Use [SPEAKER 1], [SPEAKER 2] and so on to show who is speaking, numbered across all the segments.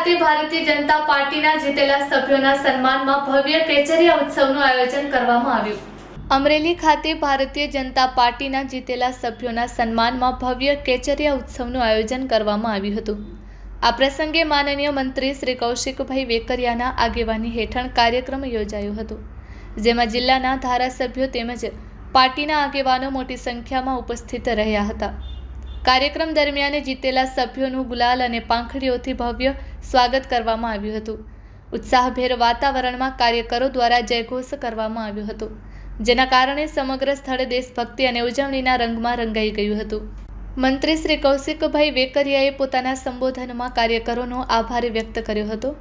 [SPEAKER 1] ખાતે ભારતીય જનતા પાર્ટીના જીતેલા સભ્યોના સન્માનમાં ભવ્ય કેચરિયા ઉત્સવનું આયોજન કરવામાં આવ્યું। અમરેલી ખાતે ભારતીય જનતા પાર્ટીના જીતેલા સભ્યોના સન્માનમાં ભવ્ય કેચરિયા ઉત્સવનું આયોજન કરવામાં આવ્યું હતું। આ પ્રસંગે માનનીય મંત્રી શ્રી કૌશિકભાઈ વેકરિયાના આગેવાની હેઠળ કાર્યક્રમ યોજાયો હતો, જેમાં જિલ્લાના ધારાસભ્યો તેમજ પાર્ટીના આગેવાનો મોટી સંખ્યામાં ઉપસ્થિત રહ્યા હતા। કાર્યક્રમ દરમિયાન જીતેલા સભ્યોનું ગુલાલ અને પાંખડીઓથી ભવ્ય સ્વાગત કરવામાં આવ્યું હતું। ઉત્સાહભેર વાતાવરણમાં કાર્યકરો દ્વારા જયઘોષ કરવામાં આવ્યો હતો, જેના કારણે સમગ્ર સ્થળ દેશભક્તિ અને ઉજવણીના રંગમાં રંગાઈ ગયું હતું। મંત્રી શ્રી કૌશિકભાઈ વેકરિયાએ પોતાના સંબોધનમાં કાર્યકરોનો આભાર વ્યક્ત કર્યો હતો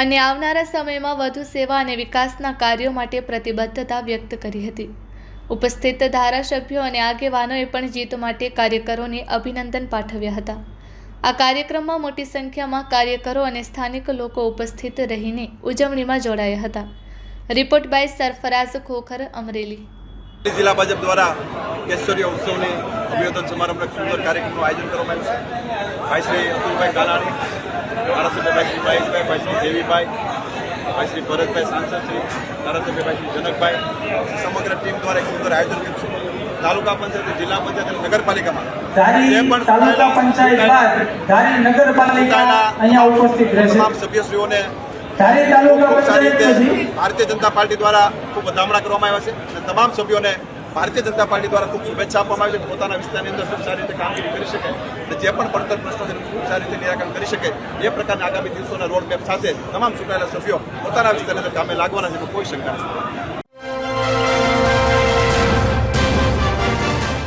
[SPEAKER 1] અને આવનારા સમયમાં વધુ સેવા અને વિકાસના કાર્યો માટે પ્રતિબદ્ધતા વ્યક્ત કરી હતી। ઉપસ્થિત ધારાસભ્યો અને આગેવાનોએ પણ જીત માટે કાર્યકરોને અભિનંદન પાઠવ્યા હતા। આ કાર્યક્રમમાં મોટી સંખ્યામાં કાર્યકરો અને સ્થાનિક લોકો ઉપસ્થિત રહીને ઉજવણીમાં જોડાયા હતા। Report by Sarfaraz Khokhar, Amreli.
[SPEAKER 2] जिला भाजप द्वारा केसरिया उत्सव ने अभिवादन समारंभ सुंदर कार्यक्रम आयोजन કરવામાં ભાઈ શ્રી અતુલભાઈ કાલાણી, ધારાસભ્ય ભાઈ શ્રી મહેશભાઈ, ભાઈ શ્રી દેવીભાઈ, ભાઈ શ્રી ભરતભાઈ, સાંસદ શ્રી ધારાસભ્ય ભાઈ શ્રી જનકભાઈ, સમગ્ર ટીમ દ્વારા એક સુંદર આયોજન કર્યું છે। તાલુકા પંચાયત, જિલ્લા પંચાયત અને નગરપાલિકામાં તમામ સભ્યશ્રીઓને ભારતીય જનતા પાર્ટી દ્વારા ખૂબ વધામણા કરવામાં આવ્યા છે અને તમામ સભ્યોને ભારતીય જનતા પાર્ટી દ્વારા ખૂબ શુભેચ્છા આપવામાં આવી છે। પોતાના વિસ્તારની અંદર ખૂબ સારી રીતે કામગીરી કરી શકે અને જે પણ પડતર પ્રશ્નો છે ખૂબ સારી રીતે નિરાકરણ કરી શકે એ પ્રકારના આગામી દિવસોના રોડ મેપ સાથે તમામ ચૂંટાયેલા સભ્યો પોતાના વિસ્તારની અંદર કામે લાગવાના છે, કોઈ શંકા નથી।